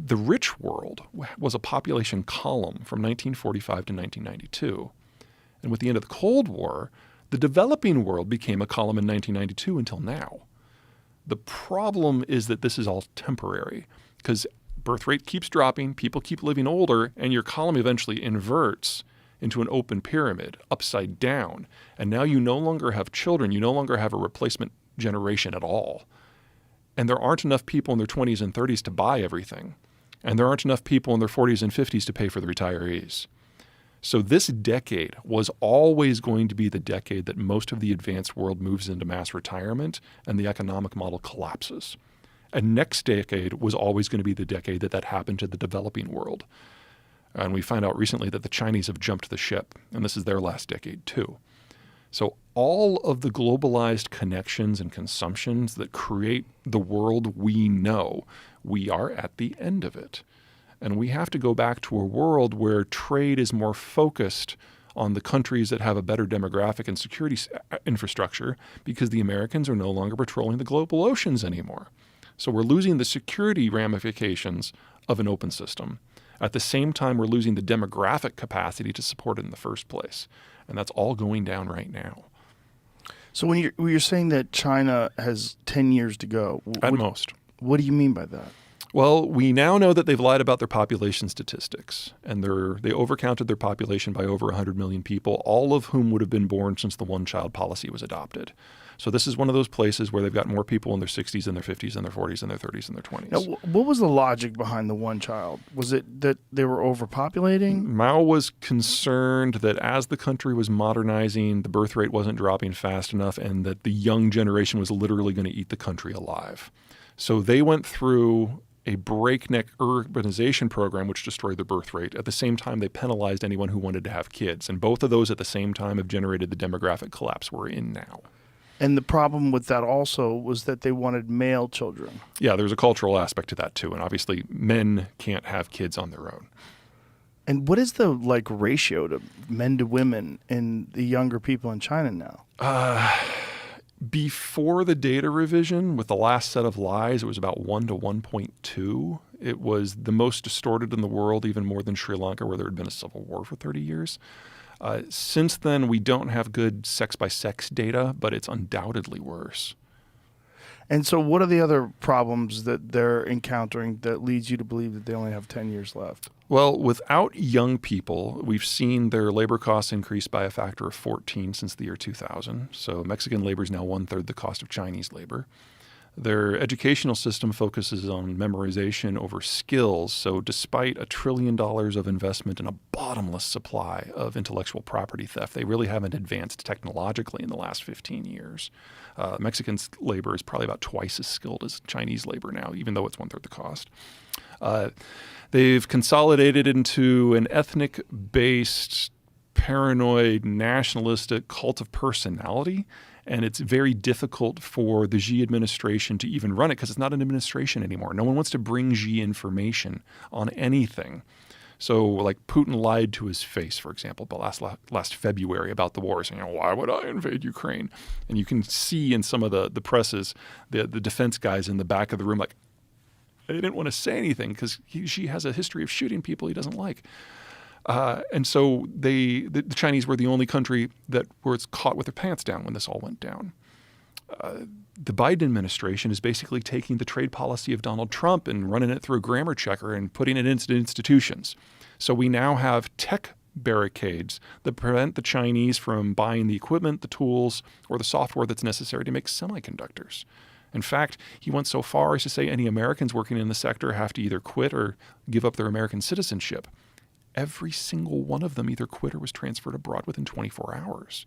The rich world was a population column from 1945 to 1992. And with the end of the Cold War, the developing world became a column in 1992 until now. The problem is that this is all temporary because birth rate keeps dropping, people keep living older, and your column eventually inverts into an open pyramid, upside down. And now you no longer have children. You no longer have a replacement generation at all. And there aren't enough people in their 20s and 30s to buy everything. And there aren't enough people in their 40s and 50s to pay for the retirees. So this decade was always going to be the decade that most of the advanced world moves into mass retirement and the economic model collapses. And next decade was always going to be the decade that happened to the developing world. And we find out recently that the Chinese have jumped the ship, and this is their last decade too. So all of the globalized connections and consumptions that create the world we know, we are at the end of it. And we have to go back to a world where trade is more focused on the countries that have a better demographic and security infrastructure because the Americans are no longer patrolling the global oceans anymore. So we're losing the security ramifications of an open system. At the same time, we're losing the demographic capacity to support it in the first place. And that's all going down right now. So when you're saying that China has 10 years to go. At most. What do you mean by that? Well, we now know that they've lied about their population statistics, and they overcounted their population by over 100 million people, all of whom would have been born since the one-child policy was adopted. So this is one of those places where they've got more people in their 60s and their 50s and their 40s and their 30s and their 20s. Now, what was the logic behind the one child? Was it that they were overpopulating? Mao was concerned that as the country was modernizing, the birth rate wasn't dropping fast enough and that the young generation was literally going to eat the country alive. So they went through a breakneck urbanization program which destroyed the birth rate. At the same time, they penalized anyone who wanted to have kids. And both of those at the same time have generated the demographic collapse we're in now. And the problem with that also was that they wanted male children. Yeah, there's a cultural aspect to that too. And obviously, men can't have kids on their own. And what is the ratio to men to women in the younger people in China now? Before the data revision, with the last set of lies, it was about 1 to 1.2. It was the most distorted in the world, even more than Sri Lanka, where there had been a civil war for 30 years. Since then, we don't have good sex-by-sex data, but it's undoubtedly worse. And so what are the other problems that they're encountering that leads you to believe that they only have 10 years left? Well, without young people, we've seen their labor costs increase by a factor of 14 since the year 2000. So Mexican labor is now 1/3 the cost of Chinese labor. Their educational system focuses on memorization over skills. So despite $1 trillion of investment in a bottomless supply of intellectual property theft, they really haven't advanced technologically in the last 15 years. Mexican labor is probably about twice as skilled as Chinese labor now, even though it's 1/3 the cost. They've consolidated into an ethnic-based, paranoid, nationalistic cult of personality. And it's very difficult for the Xi administration to even run it because it's not an administration anymore. No one wants to bring Xi information on anything. So like Putin lied to his face, for example, but last February about the war, saying, why would I invade Ukraine? And you can see in some of the presses, the defense guys in the back of the room, like, they didn't want to say anything because Xi has a history of shooting people he doesn't like. And so the Chinese were the only country that was caught with their pants down when this all went down. The Biden administration is basically taking the trade policy of Donald Trump and running it through a grammar checker and putting it into institutions. So we now have tech barricades that prevent the Chinese from buying the equipment, the tools, or the software that's necessary to make semiconductors. In fact, he went so far as to say any Americans working in the sector have to either quit or give up their American citizenship. Every single one of them either quit or was transferred abroad within 24 hours.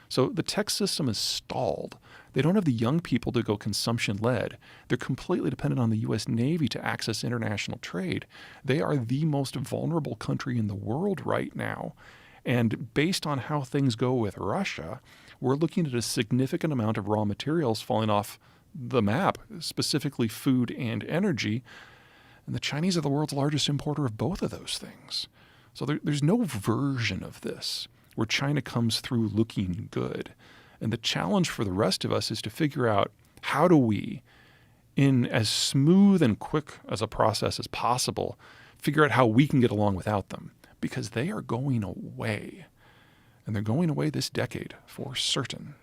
So the tech system is stalled. They don't have the young people to go consumption-led. They're completely dependent on the U.S. Navy to access international trade. They are the most vulnerable country in the world right now. And based on how things go with Russia, we're looking at a significant amount of raw materials falling off the map, specifically food and energy. And the Chinese are the world's largest importer of both of those things. So there's no version of this where China comes through looking good. And the challenge for the rest of us is to figure out how do we, in as smooth and quick as a process as possible, figure out how we can get along without them, because they are going away. And they're going away this decade for certain.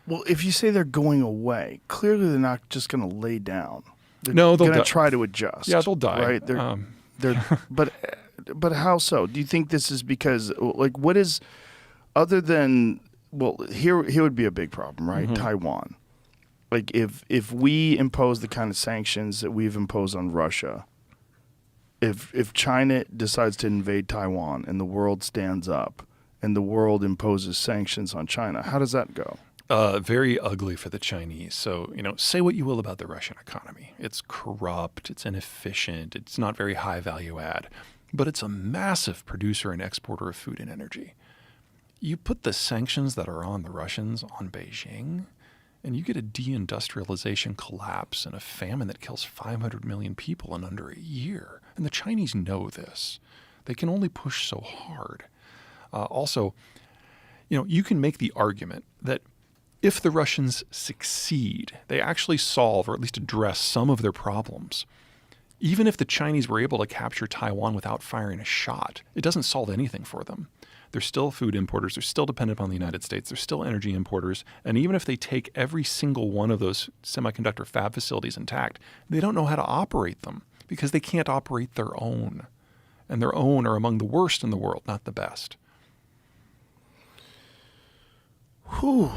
Well, if you say they're going away, clearly they're not just going to lay down. They're No, they'll going to die. try to adjust. Yeah, they'll die. Right? But how so? Do you think this is because, like, what is, other than, well, here would be a big problem, right? Mm-hmm. Taiwan. Like, if we impose the kind of sanctions that we've imposed on Russia, if China decides to invade Taiwan and the world stands up and the world imposes sanctions on China, how does that go? Very ugly for the Chinese. So, say what you will about the Russian economy. It's corrupt, it's inefficient, it's not very high value add, but it's a massive producer and exporter of food and energy. You put the sanctions that are on the Russians on Beijing, and you get a deindustrialization collapse and a famine that kills 500 million people in under a year. And the Chinese know this. They can only push so hard. Also, you can make the argument that if the Russians succeed, they actually solve or at least address some of their problems. Even if the Chinese were able to capture Taiwan without firing a shot, it doesn't solve anything for them. They're still food importers. They're still dependent upon the United States. They're still energy importers. And even if they take every single one of those semiconductor fab facilities intact, they don't know how to operate them because they can't operate their own. And their own are among the worst in the world, not the best. Whew.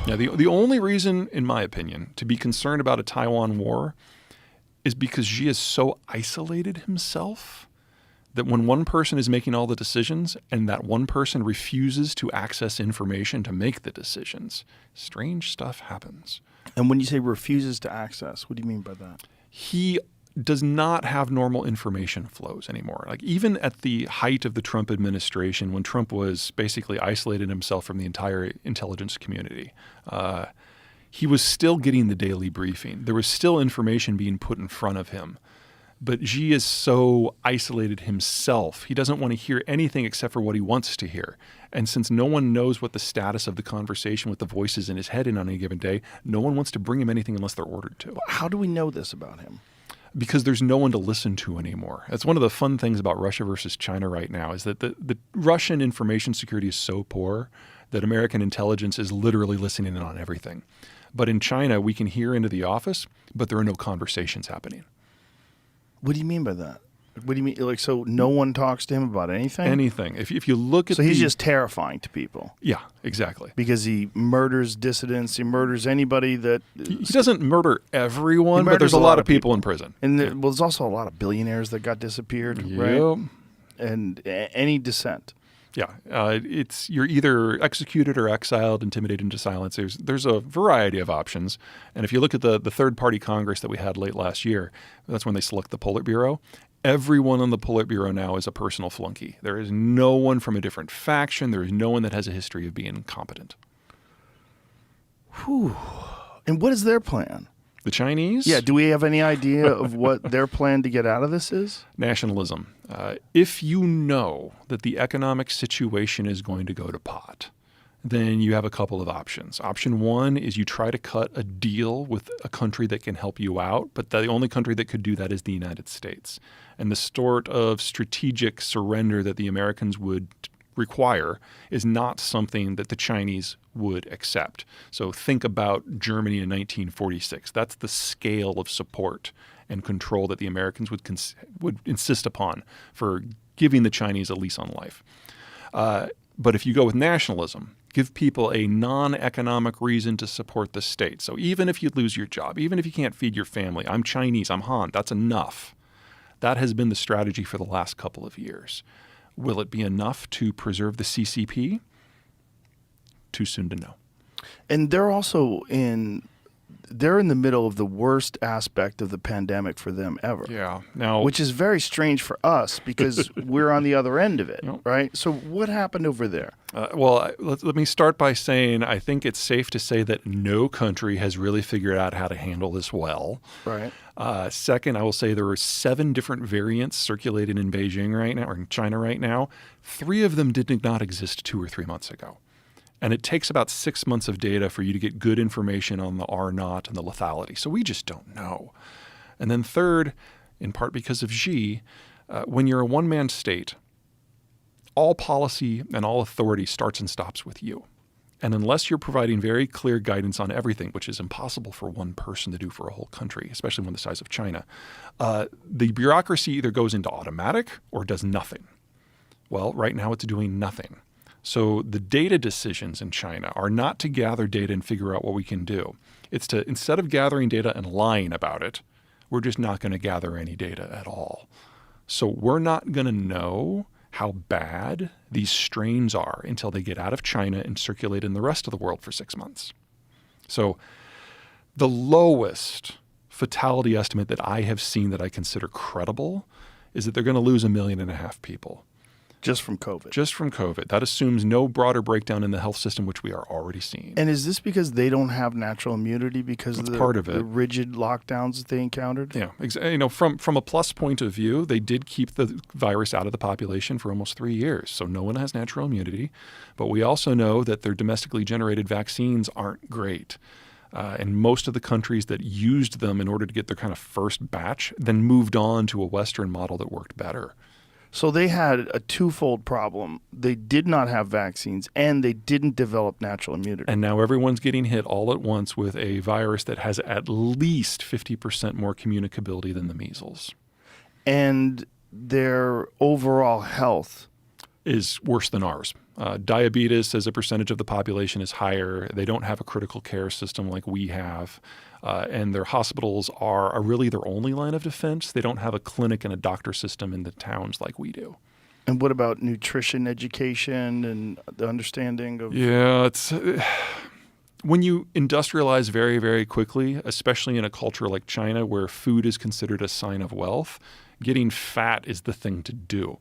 Yeah, the only reason, in my opinion, to be concerned about a Taiwan war is because Xi has so isolated himself that when one person is making all the decisions and that one person refuses to access information to make the decisions, strange stuff happens. And when you say refuses to access, what do you mean by that? He does not have normal information flows anymore. Like even at the height of the Trump administration, when Trump was basically isolated himself from the entire intelligence community, he was still getting the daily briefing. There was still information being put in front of him. But Xi is so isolated himself, he doesn't want to hear anything except for what he wants to hear. And since no one knows what the status of the conversation with the voices in his head in on any given day, no one wants to bring him anything unless they're ordered to. How do we know this about him? Because there's no one to listen to anymore. That's one of the fun things about Russia versus China right now is that the Russian information security is so poor that American intelligence is literally listening in on everything. But in China, we can hear into the office, but there are no conversations happening. What do you mean by that? What do you mean? Like, so no one talks to him about anything? Anything. If you look at So he's just terrifying to people. Yeah, exactly. Because he murders dissidents. He murders anybody that... He doesn't murder everyone, but murders there's a lot of people in prison. And there's also a lot of billionaires that got disappeared, Yep. right? And any dissent. Yeah, you're either executed or exiled, intimidated into silence. There's a variety of options. And if you look at the third-party Congress that we had late last year, that's when they select the Politburo. Everyone on the Politburo now is a personal flunky. There is no one from a different faction. There is no one that has a history of being competent. Whew. And what is their plan? The Chinese? Yeah, do we have any idea of what their plan to get out of this is? Nationalism. If you know that the economic situation is going to go to pot, then you have a couple of options. Option one is you try to cut a deal with a country that can help you out, but the only country that could do that is the United States. And the sort of strategic surrender that the Americans would require is not something that the Chinese would accept. So think about Germany in 1946. That's the scale of support and control that the Americans would insist upon for giving the Chinese a lease on life. But if you go with nationalism, give people a non-economic reason to support the state. So even if you lose your job, even if you can't feed your family, I'm Chinese, I'm Han, that's enough. That has been the strategy for the last couple of years. Will it be enough to preserve the CCP? Too soon to know. And they're also they're in the middle of the worst aspect of the pandemic for them ever. Yeah. Now, which is very strange for us because we're on the other end of it, Yep. right? So what happened over there? Let me start by saying I think it's safe to say that no country has really figured out how to handle this well. Right. Second, I will say there are 7 different variants circulating in Beijing right now, or in China right now. 3 of them did not exist 2 or 3 months ago. And it takes about 6 months of data for you to get good information on the R0 and the lethality. So we just don't know. And then third, in part because of Xi, when you're a one-man state, all policy and all authority starts and stops with you. And unless you're providing very clear guidance on everything, which is impossible for one person to do for a whole country, especially one the size of China, the bureaucracy either goes into automatic or does nothing. Well, right now it's doing nothing. So the data decisions in China are not to gather data and figure out what we can do. It's to, instead of gathering data and lying about it, we're just not going to gather any data at all. So we're not going to know how bad these strains are until they get out of China and circulate in the rest of the world for 6 months. So the lowest fatality estimate that I have seen that I consider credible is that they're going to lose 1.5 million people. Just from COVID. Just from COVID. That assumes no broader breakdown in the health system, which we are already seeing. And is this because they don't have natural immunity because of part of it. The rigid lockdowns that they encountered? Yeah. From a plus point of view, they did keep the virus out of the population for almost 3 years. So no one has natural immunity. But we also know that their domestically generated vaccines aren't great. And most of the countries that used them in order to get their kind of first batch then moved on to a Western model that worked better. So they had a twofold problem. They did not have vaccines, and they didn't develop natural immunity. And now everyone's getting hit all at once with a virus that has at least 50% more communicability than the measles. And their overall health is worse than ours. Diabetes as a percentage of the population is higher. They don't have a critical care system like we have. And their hospitals are really their only line of defense. They don't have a clinic and a doctor system in the towns like we do. And what about nutrition education and the understanding of... Yeah, it's... when you industrialize very, very quickly, especially in a culture like China where food is considered a sign of wealth, getting fat is the thing to do.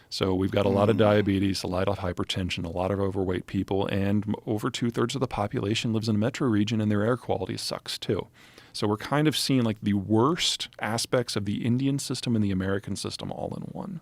So we've got a lot of diabetes, a lot of hypertension, a lot of overweight people, and over 2/3 of the population lives in a metro region, and their air quality sucks too. So we're kind of seeing like the worst aspects of the Indian system and the American system all in one.